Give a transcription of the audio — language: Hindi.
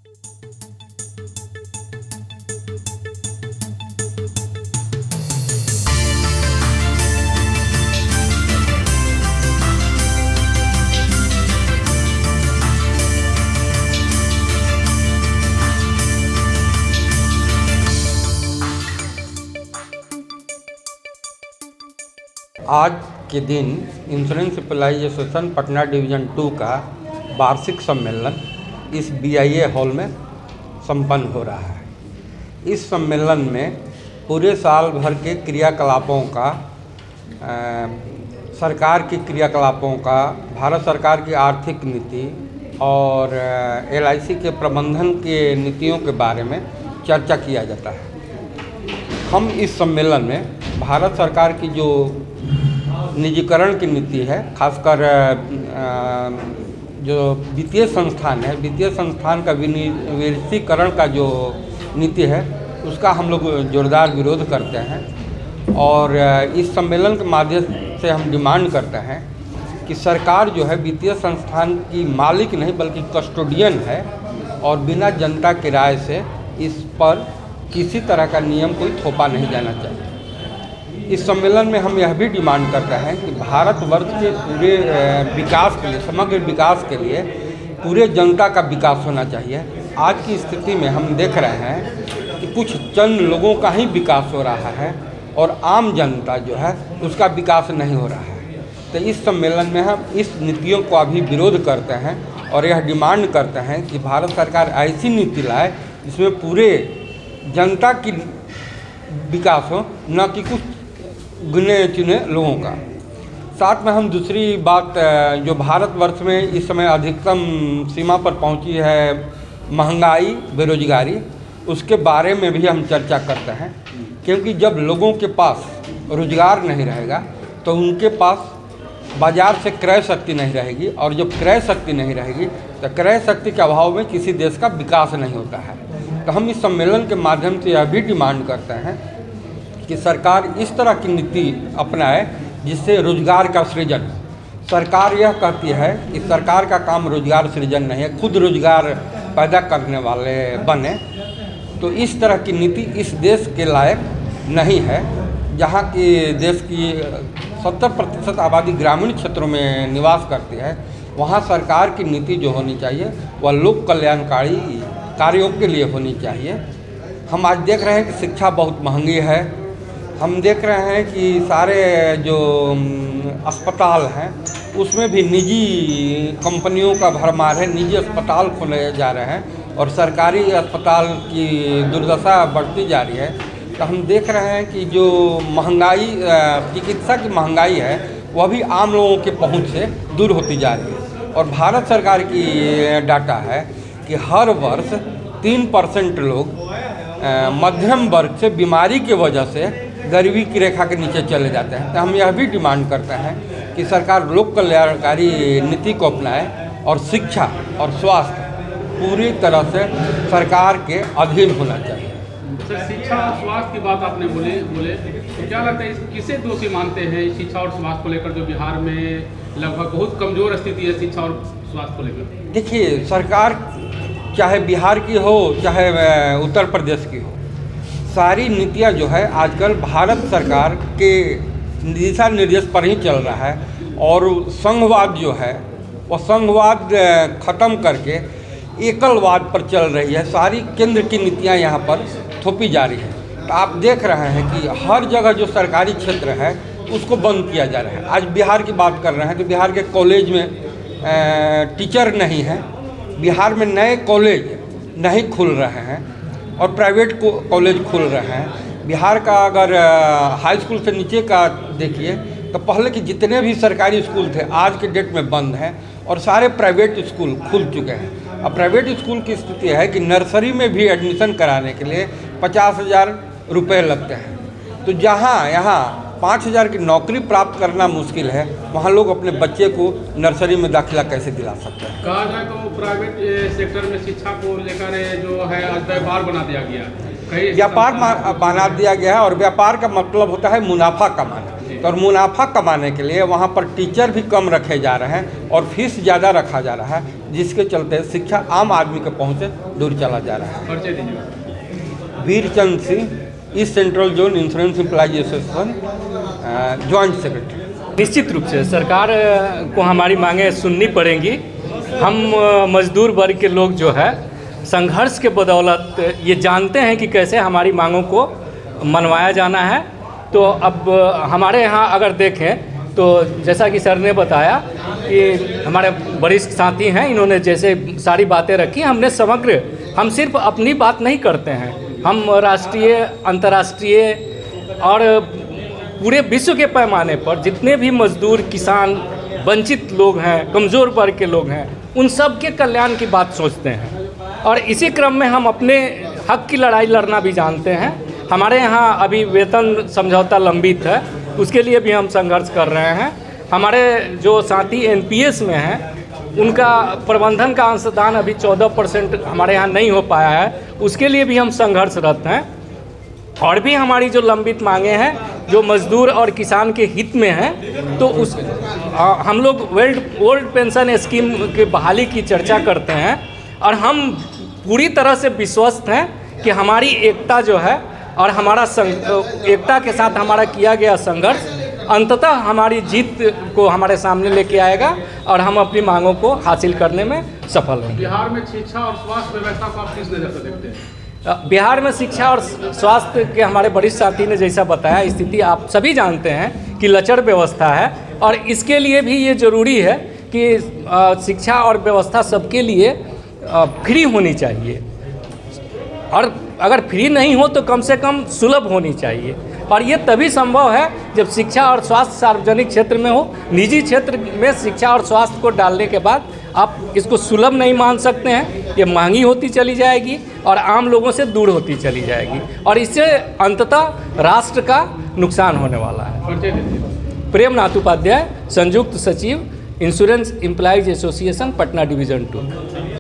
आज के दिन insurance employ association Patna division 2 का वार्षिक सम्मेलन इस BIA हॉल में संपन्न हो रहा है। इस सम्मेलन में पूरे साल भर के क्रियाकलापों का, सरकार की क्रियाकलापों का, भारत सरकार की आर्थिक नीति और LIC के प्रबंधन के नीतियों के बारे में चर्चा किया जाता है। हम इस सम्मेलन में भारत सरकार की जो निजीकरण की नीति है, खासकर जो वित्तीय संस्थान है, वित्तीय संस्थान का विनिवेशीकरण का जो नीति है, उसका हम लोग जोरदार विरोध करते हैं। और इस सम्मेलन के माध्यम से हम डिमांड करते हैं कि सरकार जो है वित्तीय संस्थान की मालिक नहीं बल्कि कस्टोडियन है और बिना जनता की राय से इस पर किसी तरह का नियम कोई थोपा नहीं जाना चाहिए। इस सम्मेलन में हम यह भी डिमांड करते हैं कि भारतवर्ष के पूरे विकास के लिए, समग्र विकास के लिए पूरे जनता का विकास होना चाहिए। आज की स्थिति में हम देख रहे हैं कि कुछ चंद लोगों का ही विकास हो रहा है और आम जनता जो है उसका विकास नहीं हो रहा है। तो इस सम्मेलन में हम इस नीतियों का भी विरोध करते हैं और यह डिमांड करते हैं कि भारत सरकार ऐसी नीति लाए जिसमें पूरे जनता की विकास हो, न कि कुछ गिने चुने लोगों का। साथ में हम दूसरी बात, जो भारतवर्ष में इस समय अधिकतम सीमा पर पहुंची है महंगाई, बेरोजगारी, उसके बारे में भी हम चर्चा करते हैं। क्योंकि जब लोगों के पास रोजगार नहीं रहेगा तो उनके पास बाजार से क्रय शक्ति नहीं रहेगी, और जब क्रय शक्ति नहीं रहेगी तो क्रय शक्ति के अभाव में किसी देश का विकास नहीं होता है। तो हम इस सम्मेलन के माध्यम से यह भी डिमांड करते हैं कि सरकार इस तरह की नीति अपनाए जिससे रोजगार का सृजन। सरकार यह कहती है कि सरकार का काम रोजगार सृजन नहीं है, खुद रोजगार पैदा करने वाले बने। तो इस तरह की नीति इस देश के लायक नहीं है, जहाँ की देश की 70% आबादी ग्रामीण क्षेत्रों में निवास करती है। वहाँ सरकार की नीति जो होनी चाहिए वह लोक कल्याणकारी कार्यों के लिए होनी चाहिए। हम आज देख रहे हैं कि शिक्षा बहुत महंगी है। हम देख रहे हैं कि सारे जो अस्पताल हैं उसमें भी निजी कंपनियों का भरमार है, निजी अस्पताल खोले जा रहे हैं और सरकारी अस्पताल की दुर्दशा बढ़ती जा रही है। तो हम देख रहे हैं कि जो महंगाई, चिकित्सा की महंगाई है, वह भी आम लोगों के पहुंच से दूर होती जा रही है। और भारत सरकार की डाटा है कि हर वर्ष 3% लोग मध्यम वर्ग से बीमारी की वजह से गरीबी की रेखा के नीचे चले जाते हैं। तो हम यह भी डिमांड करते हैं कि सरकार लोक कल्याणकारी नीति को अपनाए और शिक्षा और स्वास्थ्य पूरी तरह से सरकार के अधीन होना चाहिए। सर, शिक्षा और स्वास्थ्य की बात आपने बोले तो क्या लगता है किसे दोषी मानते हैं शिक्षा और स्वास्थ्य को लेकर, जो बिहार में लगभग बहुत कमजोर स्थिति है शिक्षा और स्वास्थ्य को लेकर? देखिए, सरकार चाहे बिहार की हो चाहे उत्तर प्रदेश की हो, सारी नीतियां जो है आजकल भारत सरकार के दिशा निर्देश पर ही चल रहा है। और संघवाद जो है वह संघवाद ख़त्म करके एकलवाद पर चल रही है। सारी केंद्र की नीतियां यहाँ पर थोपी जा रही है। तो आप देख रहे हैं कि हर जगह जो सरकारी क्षेत्र है उसको बंद किया जा रहा है। आज बिहार की बात कर रहे हैं तो बिहार के कॉलेज में टीचर नहीं है, बिहार में नए कॉलेज नहीं खुल रहे हैं और प्राइवेट कॉलेज खुल रहे हैं। बिहार का अगर हाई स्कूल से नीचे का देखिए तो पहले के जितने भी सरकारी स्कूल थे आज के डेट में बंद हैं और सारे प्राइवेट स्कूल खुल चुके हैं। अब प्राइवेट स्कूल की स्थिति है कि नर्सरी में भी एडमिशन कराने के लिए 50,000 रुपये लगते हैं। तो जहाँ यहाँ 5,000 की नौकरी प्राप्त करना मुश्किल है, वहाँ लोग अपने बच्चे को नर्सरी में दाखिला कैसे दिला सकते हैं? कहा जाए तो प्राइवेट सेक्टर में शिक्षा को लेकर जो है व्यापार बना दिया गया, व्यापार बना दिया गया है। और व्यापार का मतलब होता है मुनाफा कमाना। तो और मुनाफा कमाने के लिए वहाँ पर टीचर भी कम रखे जा रहे हैं और फीस ज़्यादा रखा जा रहा है, जिसके चलते शिक्षा आम आदमी के पहुँच से दूर चला जा रहा है। परिचय दीजिए। Virchand Singh, east central zone insurance employees association joint secretary. निश्चित रूप से सरकार को हमारी मांगें सुननी पड़ेंगी। हम मजदूर वर्ग के लोग जो है संघर्ष के बदौलत ये जानते हैं कि कैसे हमारी मांगों को मनवाया जाना है। तो अब हमारे यहाँ अगर देखें तो जैसा कि सर ने बताया कि हमारे वरिष्ठ साथी हैं, इन्होंने जैसे सारी बातें रखी, हमने समग्र, हम सिर्फ अपनी बात नहीं करते हैं, हम राष्ट्रीय, अंतर्राष्ट्रीय और पूरे विश्व के पैमाने पर जितने भी मजदूर, किसान, वंचित लोग हैं, कमज़ोर वर्ग के लोग हैं, उन सब के कल्याण की बात सोचते हैं। और इसी क्रम में हम अपने हक की लड़ाई लड़ना भी जानते हैं। हमारे यहाँ अभी वेतन समझौता लंबित है, उसके लिए भी हम संघर्ष कर रहे हैं। हमारे जो साथी एनपीएस में हैं, उनका प्रबंधन का अंशदान अभी 14% हमारे यहाँ नहीं हो पाया है, उसके लिए भी हम संघर्षरत हैं। और भी हमारी जो लंबित मांगे हैं जो मजदूर और किसान के हित में हैं, तो उस हम लोग ओल्ड पेंशन स्कीम की बहाली की चर्चा करते हैं और हम पूरी तरह से विश्वस्त हैं कि हमारी एकता जो है और हमारा एकता के साथ हमारा किया गया संघर्ष अंततः हमारी जीत को हमारे सामने लेके आएगा और हम अपनी मांगों को हासिल करने में सफल होंगे। बिहार में शिक्षा और स्वास्थ्य व्यवस्था को आप किस नज़र से देखते हैं? बिहार में शिक्षा और स्वास्थ्य के हमारे वरिष्ठ साथी ने जैसा बताया, स्थिति आप सभी जानते हैं कि लचर व्यवस्था है और इसके लिए भी ये ज़रूरी है कि शिक्षा और व्यवस्था सबके लिए फ्री होनी चाहिए, और अगर फ्री नहीं हो तो कम से कम सुलभ होनी चाहिए। और ये तभी संभव है जब शिक्षा और स्वास्थ्य सार्वजनिक क्षेत्र में हो। निजी क्षेत्र में शिक्षा और स्वास्थ्य को डालने के बाद आप इसको सुलभ नहीं मान सकते हैं, ये महंगी होती चली जाएगी और आम लोगों से दूर होती चली जाएगी और इससे अंततः राष्ट्र का नुकसान होने वाला है। परिचय दीजिए। प्रेमनाथ उपाध्याय, संयुक्त सचिव, insurance employees association, Patna division 2।